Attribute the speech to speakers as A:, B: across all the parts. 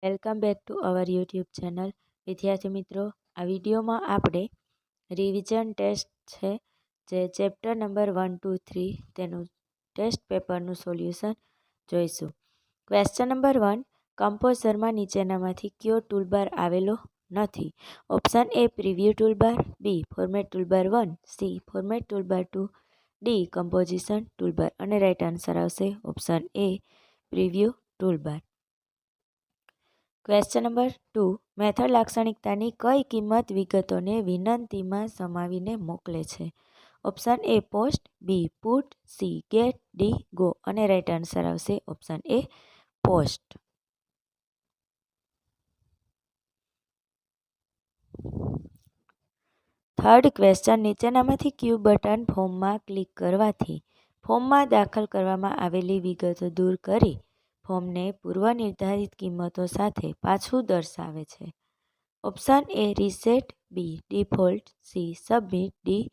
A: Welcome back to our YouTube channel. વિદ્યાર્થી મિત્રો, આ વિડીયોમાં આપણે રિવિઝન ટેસ્ટ છે જે ચેપ્ટર નંબર 1, 2, 3 તેનું ટેસ્ટ પેપરનું સોલ્યુશન જોઈશું. ક્વેશ્ચન નંબર 1, કમ્પોઝરમાં નીચેનામાંથી કયો ટૂલબાર આવેલો નથી? Option A preview toolbar, B format toolbar 1, C format toolbar 2, D composition toolbar. અને રાઇટ આન્સર આવશે option A preview toolbar. Question number 2, method લાક્ષણિકતાની કઈ કિંમત વિગતોને વિનંતીમાં સમાવીને મોકલે છે? Option A post, B put, C get, D go. અને રાઇટ આન્સર આવશે option A post. Third question, નીચેનામાંથી ક્યુ બટન ફોર્મમાં ક્લિક કરવાથી ફોર્મમાં દાખલ કરવામાં આવેલી વિગતો દૂર કરી ફોર્મને પૂર્વનિર્ધારિત કિંમતો સાથે પાછું દર્શાવે છે? Option A reset, B default, C submit, D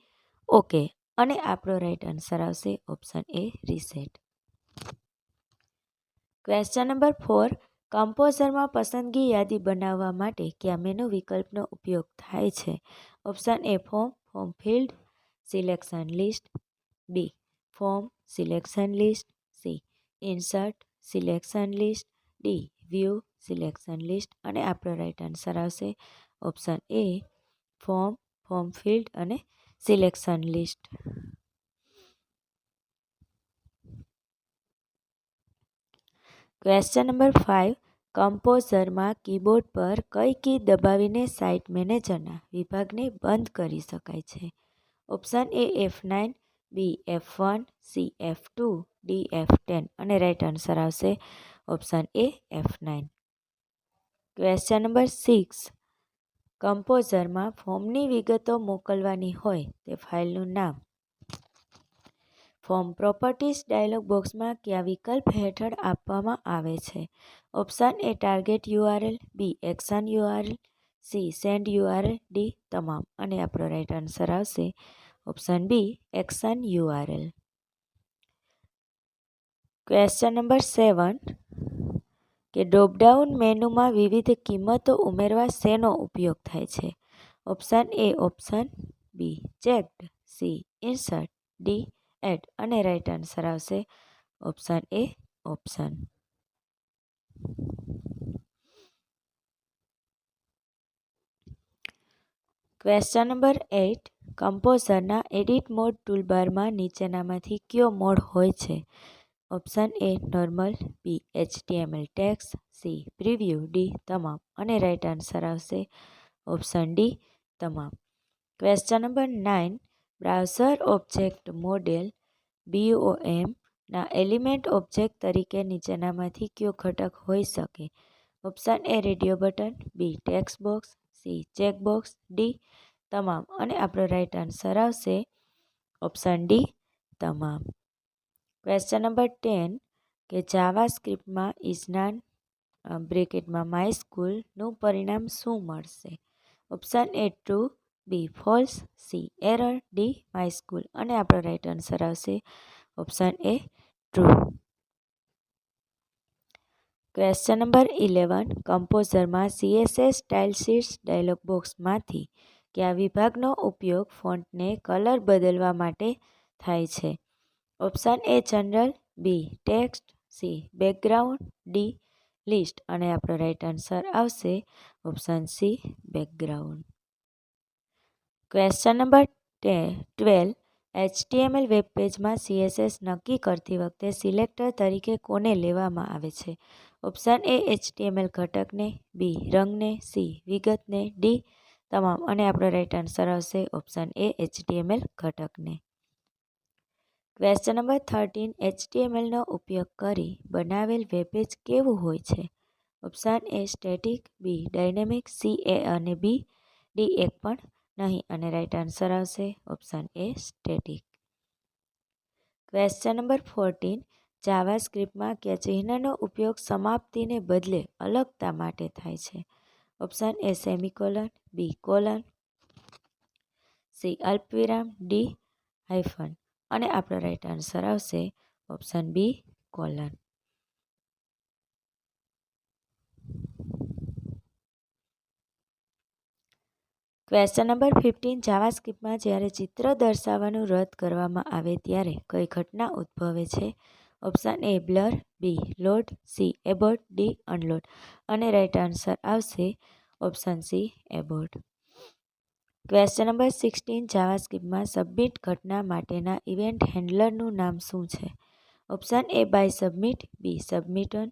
A: okay. અને આપણો રાઇટ આન્સર આવશે option A reset. Question number 4, કમ્પોઝરમાં પસંદગી યાદી બનાવવા માટે કયા મેનુ વિકલ્પનો ઉપયોગ થાય છે? Option A form, form field, selection list, B form, selection list, C insert, selection list, D view, selection list. અને આપણો રાઇટ આન્સર આવશે option A form, form field અને સિલેક્શન લિસ્ટ. ક્વેશ્ચન નંબર 5, કમ્પોઝરમાં keyboard પર કઈ કી દબાવીને site મેનેજરના વિભાગને બંધ કરી શકાય છે? Option A F9, B F1, C F2, D F10. અને રાઇટ આન્સર આવશે option A F9. Question number 6, કમ્પોઝરમાં ફોર્મની વિગતો મોકલવાની હોય તે ફાઇલનું નામ ફોર્મ પ્રોપર્ટીઝ ડાયલોગ બોક્સમાં કયા વિકલ્પ હેઠળ આપવામાં આવે છે? Option A target URL, B action URL, C send URL, D તમામ. અને આપણો રાઇટ આન્સર આવશે option B action URL. Question number 7, કે ડ્રોપડાઉન મેનુમાં વિવિધ કિંમતો ઉમેરવા શેનો ઉપયોગ થાય છે? Option A option, B checked, C insert, D add. અને રાઇટ આન્સર આવશે option A option. Question number 8, કમ્પોઝરના એડિટ મોડ ટૂલબારમાં નીચેનામાંથી કયો મોડ હોય છે? Option A normal, B HTML text, C preview, D તમામ. અને રાઇટ આન્સર આવશે ઓપ્શન ડી તમામ. Question number 9, browser object model BOM ના એલિમેન્ટ ઓબ્જેક્ટ તરીકે નીચેનામાંથી કયો ઘટક હોઈ શકે? Option A radio button, B text box, C checkbox, D તમામ. અને આપણો રાઇટ આન્સર આવશે ઓપ્શન ડી તમામ. ક્વેશ્ચન નંબર 10, કે જાવા સ્ક્રિપ્ટમાં ઇઝના બ્રેકેટમાં માય સ્કૂલનું પરિણામ શું મળશે? Option A true, B false, C error, D my school. અને આપણો રાઇટ આન્સર આવશે option A true. Question number 11, કમ્પોઝરમાં CSS સ્ટાઇલ શીટ્સ ડાયલોગ બોક્સમાંથી કયા વિભાગનો ઉપયોગ ફોન્ટને કલર બદલવા માટે થાય છે? Option A general, B text, C background, D list. અને આપણો રાઇટ આન્સર આવશે option C background. Question number 12, HTML web પેજમાં CSS નક્કી કરતી વખતે સિલેક્ટર તરીકે કોને લેવામાં આવે છે? ઓપ્શન એ HTML ઘટકને, બી રંગને, સી વિગતને, ડી તમામ. અને આપણો રાઇટ આન્સર આવશે ઓપ્શન એ HTML ઘટકને. ક્વેશ્ચન નંબર 13, HTMLનો ઉપયોગ કરી બનાવેલ વેબ પેજ કેવું હોય છે? Option A static, B dynamic, C A અને બી, ડી એક પણ નહીં. અને રાઇટ આન્સર આવશે option A static. Question number 14, Java સ્ક્રિપ્ટમાં કયા ચિહ્નનો ઉપયોગ સમાપ્તિને બદલે અલગતા માટે થાય છે? Option A semicolon, B colon, C અલ્પવિરામ, ડી હાયફન. અને આપણો રાઇટ આન્સર આવશે option B colon. Question number 15 જાવાસ્ક્રિપ્ટમાં જ્યારે ચિત્ર દર્શાવવાનું રદ કરવામાં આવે ત્યારે કઈ ઘટના ઉદ્ભવે છે? Option A blur, B load, C abort, D unload. અને રાઈટ આન્સર આવશે option C abort. Question number 16 જાવાસ્ક્રિપ્ટમાં સબમિટ ઘટના માટેના ઇવેન્ટ હેન્ડલરનું નામ શું છે? Option A by submit, B સબમિટન,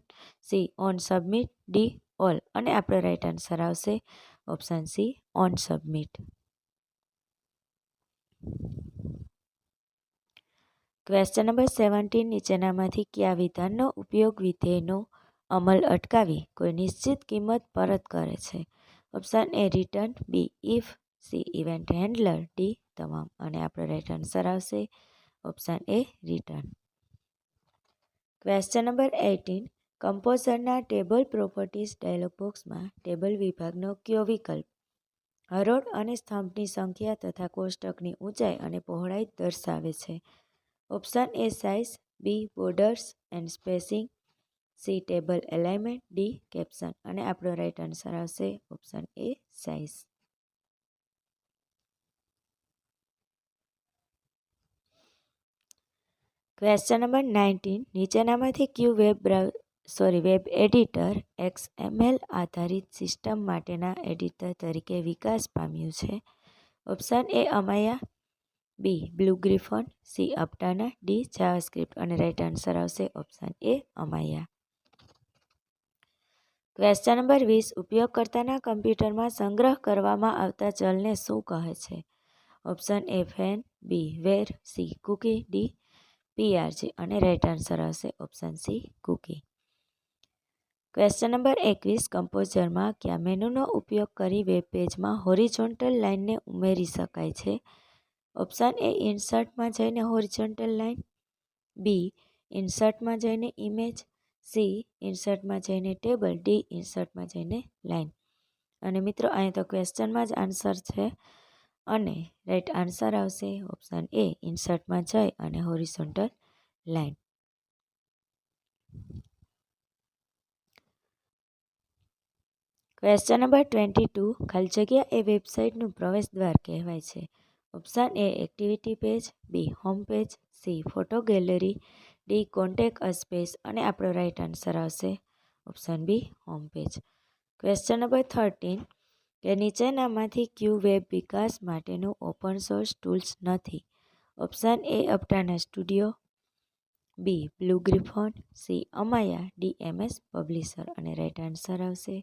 A: C on submit, D all. અને આપણો રાઈટ આન્સર આવશે option C on submit. Question number 17 નીચેનામાંથી કયા વિધાનનો ઉપયોગ વિધેયનો અમલ અટકાવી કોઈ નિશ્ચિત કિંમત પરત કરે છે? Option A return, B if, C event handler, D તમામ. અને આપણો રાઈટ આન્સર આવશે option A return. Question number 18 કમ્પોઝરના ટેબલ પ્રોપર્ટીઝ ડાયલોગ બોક્સમાં ટેબલ વિભાગનો કયો વિકલ્પ હરોળ અને સ્તંભની સંખ્યા તથા કોષ્ટકની ઊંચાઈ અને પહોળાઈ દર્શાવે છે? Option A size, B borders and spacing, C table alignment, D caption. અને આપણો રાઈટ આન્સર આવશે option A size. Question number 19 નીચેનામાંથી કયું વેબ એડિટર XML આધારિત સિસ્ટમ માટેના એડિટર તરીકે વિકાસ પામ્યું છે? Option A Amaya, B Blue Griffon, C Aptana, D JavaScript. અને રાઈટ આન્સર આવશે option A Amaya. Question number 20 ઉપયોગકર્તાના કમ્પ્યુટરમાં સંગ્રહ કરવામાં આવતા ચલને શું કહે છે? ઓપ્શન એ ફેન, બી વેર, સી કૂકી, ડી PRG. અને રાઈટ આન્સર આવશે option C cookie. Question number 21 કમ્પોઝરમાં કયા મેનુનો ઉપયોગ કરી વેબ પેજમાં હોરિઝોન્ટલ લાઇનને ઉમેરી શકાય છે? ઓપ્શન એ ઇન્સર્ટમાં જઈને હોરિઝોન્ટલ લાઇન, બી ઇન્સર્ટમાં જઈને ઇમેજ, સી ઇન્સર્ટમાં જઈને ટેબલ, ડી ઇન્સર્ટમાં જઈને લાઇન. અને મિત્રો અહીંયા તો ક્વેશ્ચનમાં જ આન્સર છે અને રાઈટ આન્સર આવશે ઓપ્શન એ ઇન્સર્ટમાં જઈ અને હોરિઝોન્ટલ લાઇન. ક્વેશ્ચન નંબર 22 ખાલી જગ્યા એ વેબસાઇટનું પ્રવેશદ્વાર કહેવાય છે? Option A activity page, B home page, C photo gallery, D contact us page. અને આપણો રાઈટ આન્સર આવશે option B home page. Question number 13 કે નીચેનામાંથી ક્યુ વેબ વિકાસ માટેનું ઓપન સોર્સ ટૂલ્સ નથી? Option A Aptana Studio, B Blue Griffon, C Amaya, D MS publisher. અને રાઈટ આન્સર આવશે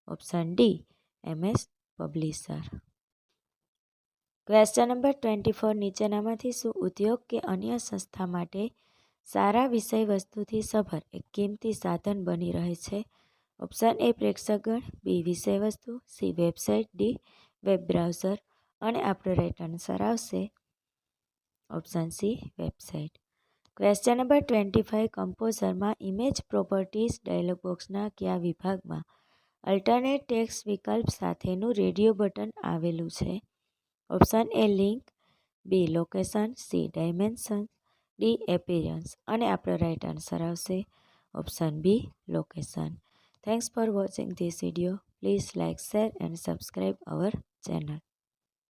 A: option D MS publisher. Question number 24 નીચેનામાંથી શું ઉદ્યોગ કે અન્ય સંસ્થા માટે સારા વિષય વસ્તુથી સભર એક કિંમતી સાધન બની રહે છે? ઓપ્શન એ પ્રેક્ષકગણ, બી વિષય વસ્તુ, C website, D web browser. અને આપણો રાઈટ આન્સર આવશે option C website. Question number 25 કમ્પોઝરમાં ઇમેજ પ્રોપર્ટીઝ ડાયલોગ બોક્સના કયા વિભાગમાં અલ્ટરનેટ ટેક્સ્ટ વિકલ્પ સાથેનું રેડિયો બટન આવેલું છે? Option A link, B location, C dimension, D appearance. અને આપણો રાઈટ આન્સર આવશે option B location. Thanks for watching this video. Please like, share and subscribe our channel.